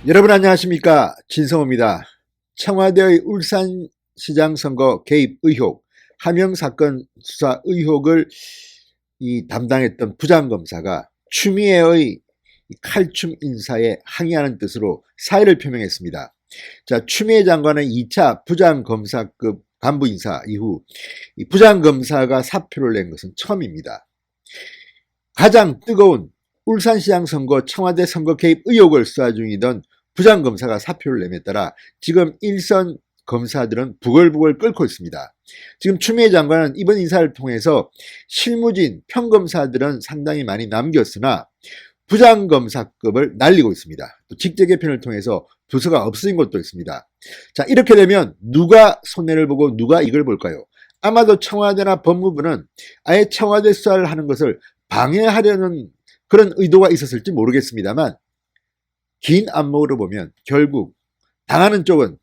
여러분 안녕하십니까, 진성호입니다. 청와대의 울산시장 선거 개입 의혹, 하명 사건 수사 의혹을 담당했던 부장검사가 추미애의 칼춤 인사에 항의하는 뜻으로 사의를 표명했습니다. 자, 추미애 장관의 2차 부장검사급 간부 인사 이후 이 부장검사가 사표를 낸 것은 처음입니다. 가장 뜨거운 울산시장 선거 청와대 선거 개입 의혹을 수사 중이던 부장검사가 사표를 내에 따라 지금 일선 검사들은 부글부글 끓고 있습니다. 지금 추미애 장관은 이번 인사를 통해서 실무진 평검사들은 상당히 많이 남겼으나 부장검사급을 날리고 있습니다. 또 직제 개편을 통해서 부서가 없어진 것도 있습니다. 자, 이렇게 되면 누가 손해를 보고 누가 이걸 볼까요? 아마도 청와대나 법무부는 아예 청와대 수사를 하는 것을 방해하려는 그런 의도가 있었을지 모르겠습니다만 긴 안목으로 보면 결국 당하는 쪽은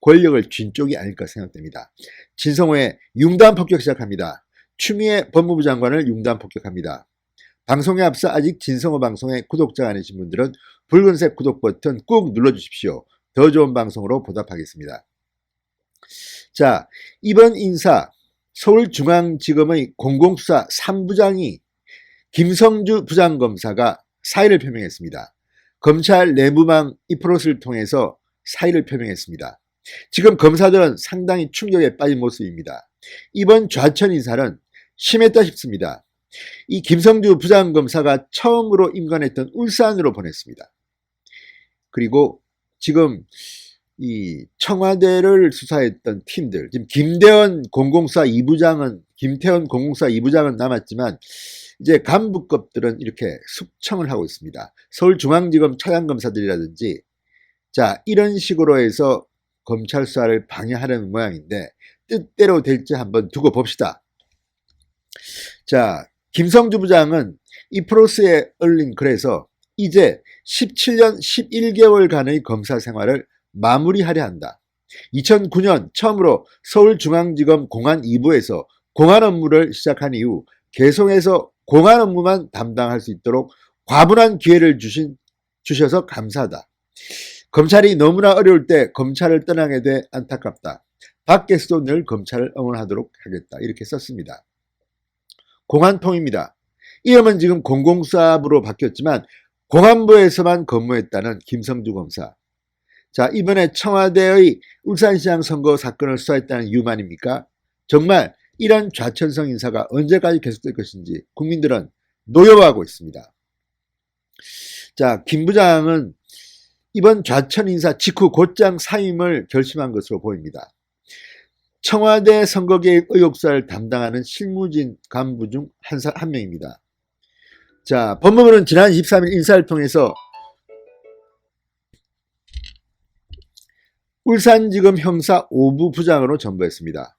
권력을 쥔 쪽이 아닐까 생각됩니다. 진성호의 융단 폭격 시작합니다. 추미애 법무부 장관을 융단 폭격합니다. 방송에 앞서 아직 진성호 방송에 구독자가 아니신 분들은 붉은색 구독 버튼 꾹 눌러주십시오. 더 좋은 방송으로 보답하겠습니다. 자, 이번 인사 서울중앙지검의 공공수사 3부장이 김성주 부장검사가 사의를 표명했습니다. 검찰 내부망 이프로스를 통해서 사의를 표명했습니다. 지금 검사들은 상당히 충격에 빠진 모습입니다. 이번 좌천 인사는 심했다 싶습니다. 이 김성주 부장검사가 처음으로 임관했던 울산으로 보냈습니다. 그리고 지금 이 청와대를 수사했던 팀들, 지금 김태원 공공수사 2부장은 남았지만 이제 간부급들은 이렇게 숙청을 하고 있습니다. 서울중앙지검 차장검사들이라든지 자, 이런 식으로 해서 검찰 수사를 방해하려는 모양인데 뜻대로 될지 한번 두고 봅시다. 자, 김성주 부장은 이프로스에 올린 글에서 이제 17년 11개월간의 검사 생활을 마무리하려 한다. 2009년 처음으로 서울중앙지검 공안 2부에서 공안 업무를 시작한 이후 계속해서 공안 업무만 담당할 수 있도록 과분한 기회를 주셔서 감사하다. 검찰이 너무나 어려울 때 검찰을 떠나게 돼 안타깝다. 밖에서도 늘 검찰을 응원하도록 하겠다. 이렇게 썼습니다. 공안통입니다. 이름은 지금 공공수사부로 바뀌었지만 공안부에서만 근무했다는 김성주 검사. 자, 이번에 청와대의 울산시장 선거 사건을 수사했다는 이유만입니까? 정말 이런 좌천성 인사가 언제까지 계속될 것인지 국민들은 노여워하고 있습니다. 자, 김 부장은 이번 좌천 인사 직후 곧장 사임을 결심한 것으로 보입니다. 청와대 선거 개입 의혹 수사를 담당하는 실무진 간부 중 한 명입니다. 자, 법무부는 지난 23일 인사를 통해서 울산지검 형사 5부 부장으로 전보했습니다.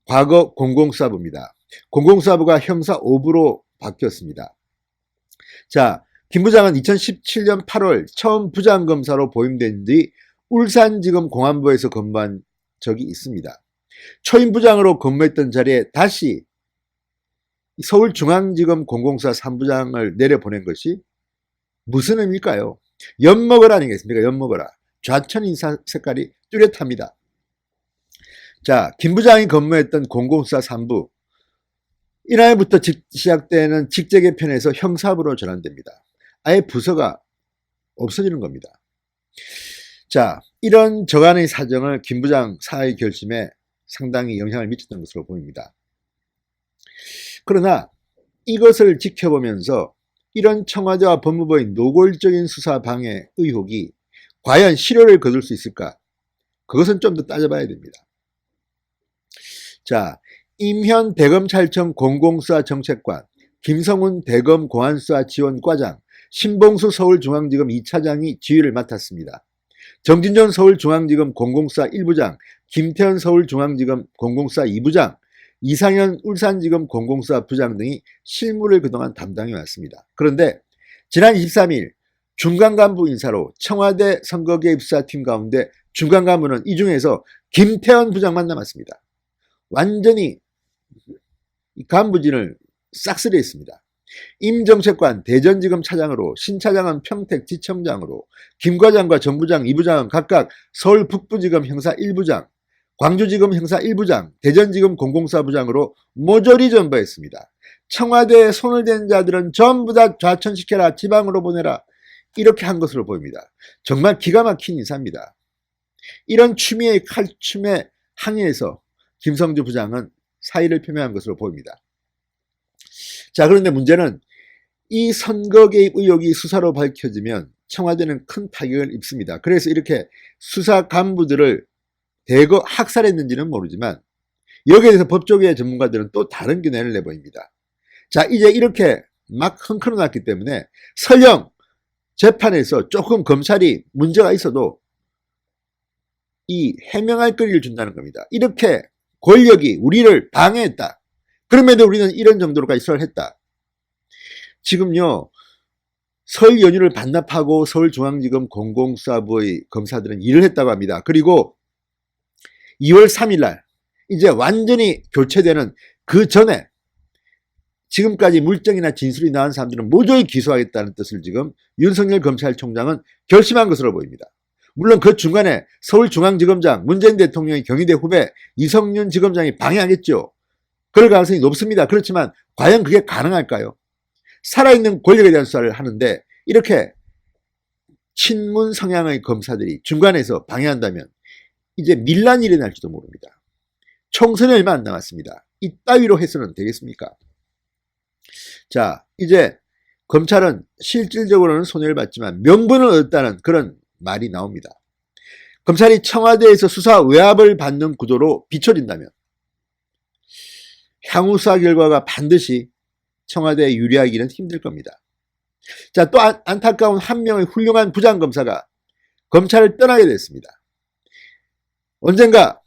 과거 공공수사부입니다. 공공수사부가 형사 5부로 바뀌었습니다. 자, 김 부장은 2017년 8월 처음 부장검사로 보임된 뒤 울산지검 공안부에서 근무한 적이 있습니다. 초임 부장으로 근무했던 자리에 다시 서울중앙지검 공공수사 3부장을 내려보낸 것이 무슨 의미일까요? 엿먹어라 아니겠습니까? 엿먹어라. 좌천 인사 색깔이 뚜렷합니다. 자, 김 부장이 근무했던 공공수사 3부 이날부터 시작되는 직제 개편에서 형사부로 전환됩니다. 아예 부서가 없어지는 겁니다. 자, 이런 저간의 사정을 김 부장 사의 결심에 상당히 영향을 미쳤던 것으로 보입니다. 그러나 이것을 지켜보면서 이런 청와대와 법무부의 노골적인 수사 방해 의혹이 과연 실효를 거둘 수 있을까? 그것은 좀 더 따져봐야 됩니다. 자, 임현 대검찰청 공공수사 정책관, 김성훈 대검 공안수사 지원과장, 신봉수 서울중앙지검 2차장이 지휘를 맡았습니다. 정진전 서울중앙지검 공공수사 1부장, 김태현 서울중앙지검 공공수사 2부장, 이상현 울산지검 공공수사 부장 등이 실무를 그동안 담당해 왔습니다. 그런데 지난 23일 중간간부 인사로 청와대 선거개입수사팀 가운데 중간간부는 이 중에서 김태현 부장만 남았습니다. 완전히 간부진을 싹쓸이했습니다. 임정책관 대전지검 차장으로, 신 차장은 평택지청장으로, 김 과장과 정 부장, 이 부장은 각각 서울 북부지검 형사 1부장, 광주지검 형사 1부장, 대전지검 공공사부장으로 모조리 전보했습니다. 청와대에 손을 댄 자들은 전부 다 좌천시켜라, 지방으로 보내라, 이렇게 한 것으로 보입니다. 정말 기가 막힌 인사입니다. 이런 추미애의 칼춤에 항의해서 김성주 부장은 사의를 표명한 것으로 보입니다. 자, 그런데 문제는 이 선거 개입 의혹이 수사로 밝혀지면 청와대는 큰 타격을 입습니다. 그래서 이렇게 수사 간부들을 대거 학살했는지는 모르지만 여기에 대해서 법조계 전문가들은 또 다른 견해를 내보입니다. 자, 이제 이렇게 막 흥크러났기 때문에 설령 재판에서 조금 검찰이 문제가 있어도 이 해명할 거리를 준다는 겁니다. 이렇게 권력이 우리를 방해했다. 그럼에도 우리는 이런 정도로까지 수사를 했다. 지금요, 설 연휴를 반납하고 서울중앙지검 공공수사부의 검사들은 일을 했다고 합니다. 그리고 2월 3일 날 이제 완전히 교체되는 그 전에 지금까지 물증이나 진술이 나온 사람들은 모조리 기소하겠다는 뜻을 지금 윤석열 검찰총장은 결심한 것으로 보입니다. 물론 그 중간에 서울중앙지검장, 문재인 대통령의 경희대 후배 이성윤 지검장이 방해하겠죠. 그럴 가능성이 높습니다. 그렇지만 과연 그게 가능할까요? 살아있는 권력에 대한 수사를 하는데 이렇게 친문 성향의 검사들이 중간에서 방해한다면 이제 밀란이 일어날지도 모릅니다. 총선이 얼마 안 남았습니다. 이따위로 해서는 되겠습니까? 자, 이제 검찰은 실질적으로는 손해를 봤지만 명분을 얻었다는 그런 말이 나옵니다. 검찰이 청와대에서 수사 외압을 받는 구도로 비춰진다면 향후 수사 결과가 반드시 청와대에 유리하기는 힘들 겁니다. 자, 또 안타까운 한 명의 훌륭한 부장검사가 검찰을 떠나게 됐습니다. 언젠가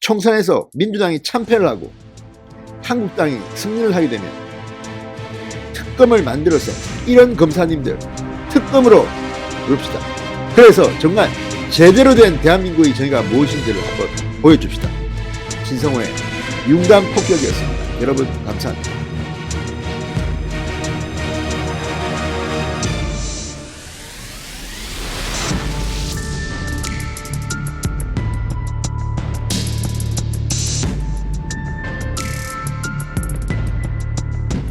총선에서 민주당이 참패를 하고 한국당이 승리를 하게 되면 특검을 만들어서 이런 검사님들 특검으로 부릅시다. 그래서 정말 제대로 된 대한민국의 정의가 무엇인지를 한번 보여줍시다. 진성호의 융단 폭격이었습니다. 여러분 감사합니다.